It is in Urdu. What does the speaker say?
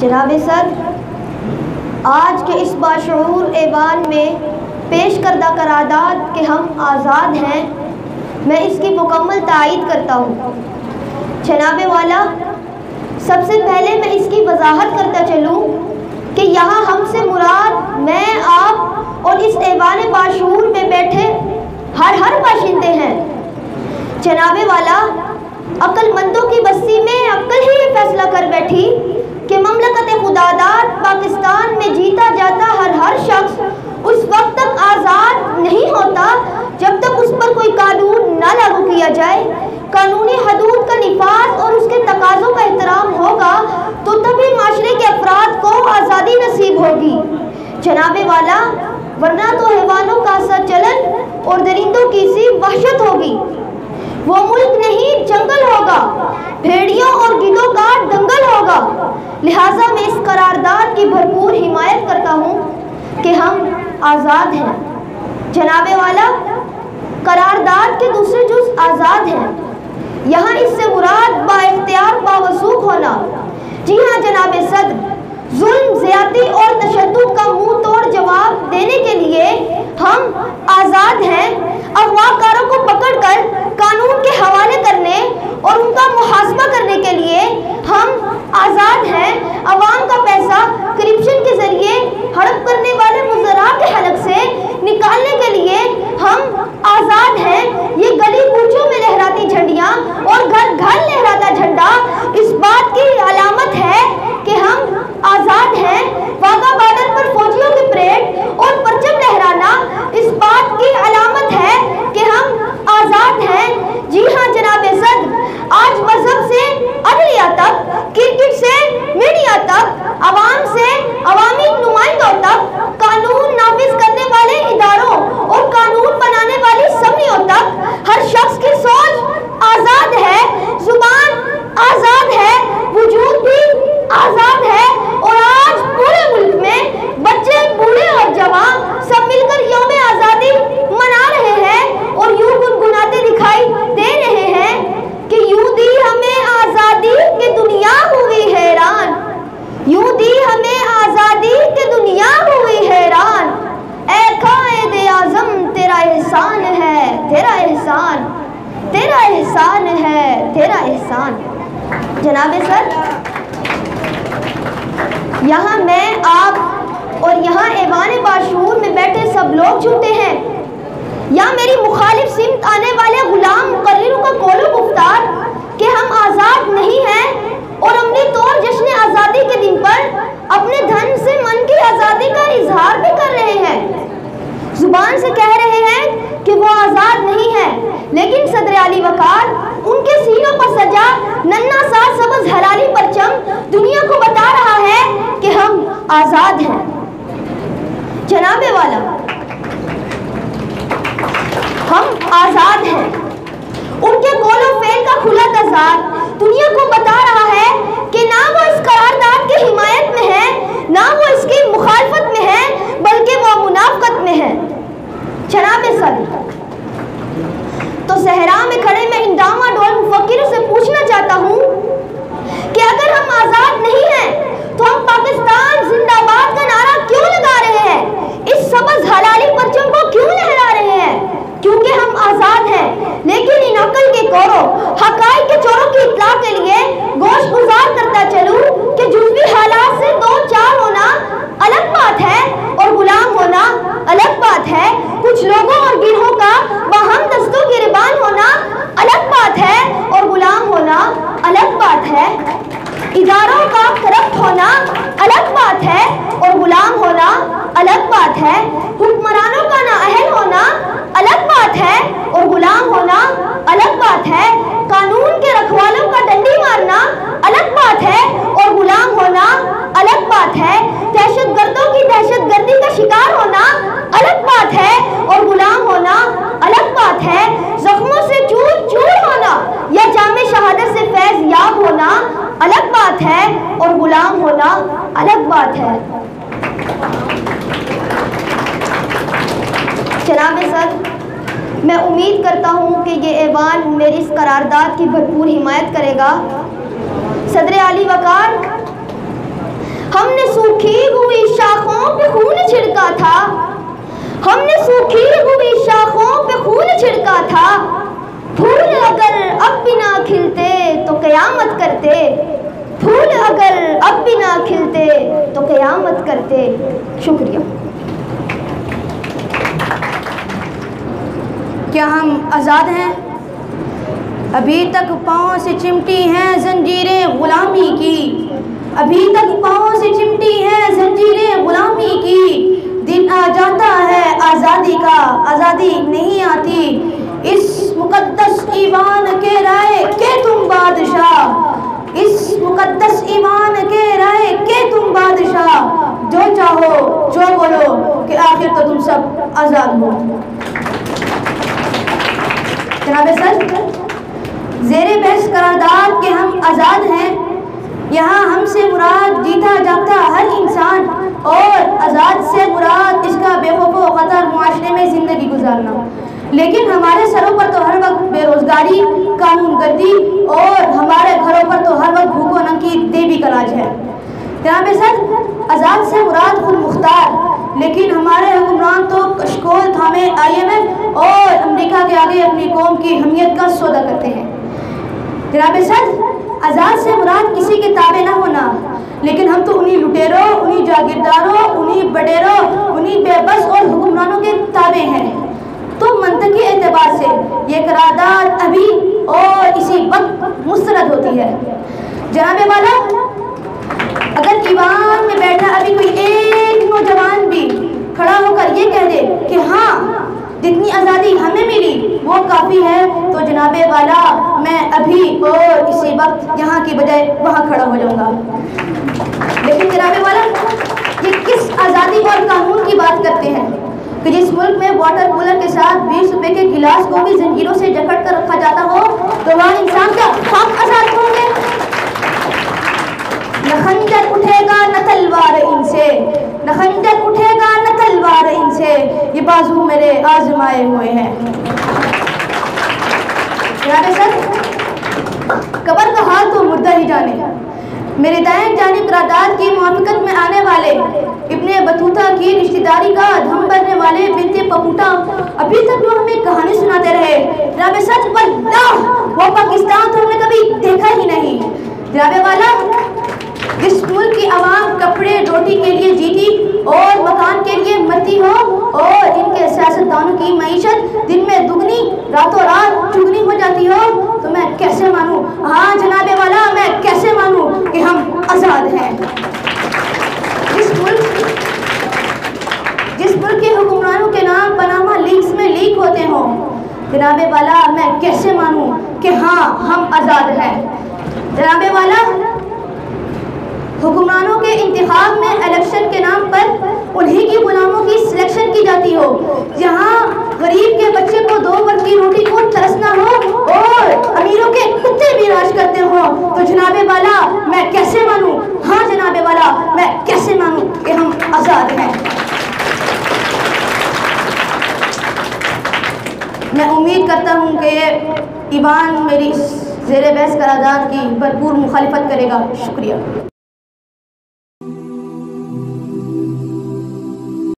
جناب صدر، آج کے اس باشعور ایوان میں پیش کردہ قرارداد کہ ہم آزاد ہیں، میں اس کی مکمل تائید کرتا ہوں۔ جناب والا، سب سے پہلے میں اس کی وضاحت کرتا چلوں کہ یہاں ہم سے مراد میں، آپ اور اس ایوان باشعور میں بیٹھے ہر باشندے ہیں۔ جناب والا، عقل مندوں کی بستی میں عقل ہی یہ فیصلہ کر بیٹھی کہ مملکت خداداد پاکستان میں جیتا جاتا ہر شخص اس وقت تک آزاد نہیں ہوتا جب تک اس پر کوئی قانون نہ لاگو کیا جائے۔ قانونی حدود کا نفاذ اور اس کے تقاضوں کا احترام ہوگا تو تبھی معاشرے کے افراد کو آزادی نصیب ہوگی۔ جناب والا، ورنہ تو حیوانوں کا سا چلن اور درندوں کی سی وحشت ہوگی۔ وہ ملک نہیں جنگل ہوگا، بھیڑیوں اور گدھوں کا دنگل ہوگا۔ لہٰذا میں اس قرارداد کی بھرپور حمایت کرتا ہوں کہ ہم آزاد ہیں۔ جناب والا، قرارداد کے دوسرے جز آزاد ہیں۔ یہاں اس سے مراد با اختیار باوثوق ہونا۔ جی ہاں جناب صدر، ظلم، زیادتی اور تشدد کا منہ توڑ جواب دینے کے لیے ہم آزاد ہیں۔ اغوا کاروں کو پکڑ کر قانون کے حوالے کرنے اور ان کا محاسبہ کرنے کے لیے ہم آزاد ہیں۔ عوام کا پیسہ کرپشن کے ذریعے ہڑپ کرنے والے مزراء کے حلق سے نکالنے کے لیے ہم آزاد ہیں۔ یہ گلی کوچوں میں لہراتی جھنڈیاں اور گھر گھر لہراتا جھنڈا اس بات کی علامت ہے کہ ہم آزاد ہیں۔ واگا بارڈر پر فوجیوں کی پریڈ اور پرچم لہرانا اس بات کی علامت ہے کہ ہم آزاد ہیں۔ جی ہاں جناب صدر، آج مذہب سے عدلیہ تک، کرکٹ سے میڈیا تک، عوام سے عوامی نمائندوں تک، قانون نافذ کرنے والے اداروں اور قانون بنانے والی اسمبلیوں تک ہر شخص کی سوچ آزاد ہے، زبان آزاد ہے، وجود بھی آزاد ہے۔ اور آج پورے ملک میں بچے، بوڑھے اور جوان سب مل کر یوم آزادی منا رہے ہیں اور یوں گنگناتے دکھائی دے رہے ہیں کہ یوں دی ہمیں آزادی کہ دنیا ہوئی حیران، یوں دی ہمیں آزادی کہ دنیا ہوئی حیران۔ اے قائد اعظم تیرا احسان ہے، تیرا احسان، تیرا احسان ہے، تیرا احسان۔ جناب سر، یہاں میں، آپ اور یہاں ایوان باشعور میں بیٹھے سب لوگ جھوٹے ہیں۔ یہاں میری مخالف سمت آنے والے غلام مقرروں کا قول و گفتار کہ ہم آزاد نہیں ہیں اور عملی طور جشن آزادی کے دن پر اپنے دھن سے من کی آزادی کا اظہار بھی کر رہے ہیں، زبان سے کہہ رہے ہیں کہ وہ آزاد نہیں ہے، لیکن صدر علی وقار ان کے سینوں پر سجا ننھا سا سبز ہلالی پرچم دنیا کو بتا رہا ہے کہ ہم آزاد ہیں۔ جناب والا، ہم آزاد ہیں۔ ان کے قول و فعل کا کھلا تضاد دنیا کو بتا رہا ہے کہ نہ وہ اس قرارداد کی حمایت میں ہے، نہ وہ اس کی مخالفت میں ہے، بلکہ وہ منافقت میں ہے۔ جناب صدر، تو صحرا میں کھڑے میں ان ڈاما ڈول مفکروں سے پوچھنا چاہتا ہوں کہ اگر ہم آزاد نہیں ہیں تو ہم پاکستان زندہ باد کا نعرہ کیوں لگا رہے ہیں؟ اس سبز ہلالی پرچم کو کیوں لہرا رہے ہیں؟ کیونکہ ہم آزاد ہیں، لیکن ان عقل کے کوروں، حقائق کے چوروں کی اطلاع کے لیے گوش گزار کرتا چلوں کہ جزوی حالات سے دو چار ہونا الگ بات ہے اور غلام ہونا الگ بات ہے۔ کچھ لوگوں اور گروہوں کا باہم دستوں گریبان ہونا الگ بات ہے اور غلام ہونا الگ بات ہے۔ اداروں کا کرپٹ ہونا الگ بات ہے اور غلام ہونا الگ بات ہے۔ حکمرانوں کا نااہل ہونا الگ بات ہے اور غلام ہونا الگ بات ہے۔ قانون کے رکھوالوں کا ڈنڈی مارنا الگ بات ہے اور غلام ہونا الگ بات ہے۔ دہشت گردوں کی دہشت گردی کا شکار ہونا الگ بات ہے اور غلام ہونا الگ بات ہے۔ زخموں سے چور چور ہونا یا جامع شہادت سے فیض یاب ہونا الگ بات ہے اور غلام ہونا الگ بات ہے۔ جناب صدر، میں امید کرتا ہوں کہ یہ ایوان میری اس قرارداد کی بھرپور حمایت کرے گا۔ صدر علی وقار، ہم نے سوکھی ہوئی شاخوں پہ خون چھڑکا تھا، پھول اگر اب بھی نہ کھلتے تو قیامت کرتے، پھول اگر اب بھی نہ کھلتے تو قیامت کرتے۔ شکریہ۔ کیا ہم آزاد ہیں؟ ابھی تک پاؤں سے چمٹی ہیں زنجیریں غلامی کی، ابھی تک پاؤں سے چمٹی ہیں زنجیریں غلامی کی۔ دن آ جاتا ہے آزادی کا، آزادی نہیں آتی، اس مقدس ایوان کے رائے کہ تم بادشاہ، اس مقدس ایوان کے رائے کہ تم بادشاہ، جو چاہو جو بولو کہ آخر تو تم سب آزاد ہو۔ جناب صدر، زیر بحث قرارداد کہ ہم آزاد ہیں، یہاں ہم سے مراد جیتا جاگتا ہر انسان، اور آزاد سے مراد اس کا بے خوف و خطر معاشرے میں زندگی گزارنا۔ لیکن ہمارے سروں پر تو ہر وقت بے روزگاری، قانون گردی، اور ہمارے گھروں پر تو ہر وقت بھوک و ننگ کی دیوی کا راج ہے۔ جناب صدر، آزاد سے مراد خود مختار، لیکن ہمارے حکمران تو کشکول تھامے IMF اور امریکہ کے آگے اپنی قوم کی حمیت کا سودا کرتے ہیں۔ جناب صدر، آزاد سے مراد کسی کے تابع نہ ہونا، لیکن ہم تو انہی لٹیروں، انہی جاگیرداروں، انہی بڈیروں، انہی بے بس اور حکمرانوں کے تابع ہیں۔ تو منطقی اعتبار سے یہ قرارداد ابھی اور اسی وقت مسترد ہوتی ہے۔ جناب والا، اگر ایوان میں بیٹھا ابھی کوئی ایک نوجوان بھی کھڑا ہو کر یہ کہہ دے کہ ہاں جتنی آزادی ہمیں ملی وہ کافی ہے، تو جناب والا میں ابھی اور اسی وقت یہاں کی بجائے وہاں کھڑا ہو جاؤں گا۔ لیکن جناب والا، یہ کس آزادی اور قانون کی بات کرتے ہیں کہ جس ملک میں واٹر کولر کے ساتھ 20 روپے کے گلاس کو بھی زنجیروں سے جکڑ کر رکھا جاتا ہو، تو وہاں انسان کیا ہم آزاد ہوں گے؟ نہ خنجر اٹھے گا نہ تلوار ان سے، نہ خنجر اٹھے گا نہ تلوار ان سے، یہ بازو میرے آزمائے ہوئے ہیں۔ جناب صدر، قبر کا حال تو مردہ ہی جانے۔ میرے دائیں جانب قرارداد کی موافقت میں آنے والے ابن بطوطہ کی رشتہ داری کا دھم بھرنے والے بنت پپوٹا ابھی تک جو ہمیں کہانی سناتے رہے، جناب صدر، واللہ وہ پاکستان تو ہم نے کبھی دیکھا ہی نہیں۔ جناب والا، جس ملک کی عوام کپڑے روٹی کے لیے جیتی اور مکان کے لیے مرتی ہو، اور ان کے سیاستدانوں کی معیشت دن میں دگنی راتوں رات چگنی ہو جاتی ہو، تو میں کیسے مانوں، ہاں جناب والا، میں کیسے مانوں کہ ہم آزاد ہیں؟ جس ملک کے حکمرانوں کے نام پاناما لیکس میں لیک ہوتے ہوں، جناب والا میں کیسے مانوں کہ ہاں ہم آزاد ہیں؟ جناب والا، حکمرانوں کے انتخاب میں الیکشن کے نام پر انہی کی غلاموں کی سلیکشن کی جاتی ہو، جہاں غریب کے بچے کو 2 وقت کی روٹی کو ترسنا ہو اور امیروں کے کتے بھی راج کرتے ہوں، تو جناب والا میں کیسے مانوں، ہاں جناب والا میں کیسے مانوں کہ ہم آزاد ہیں؟ میں امید کرتا ہوں کہ یہ ایوان میری زیر بحث قرارداد کی بھرپور مخالفت کرے گا۔ شکریہ۔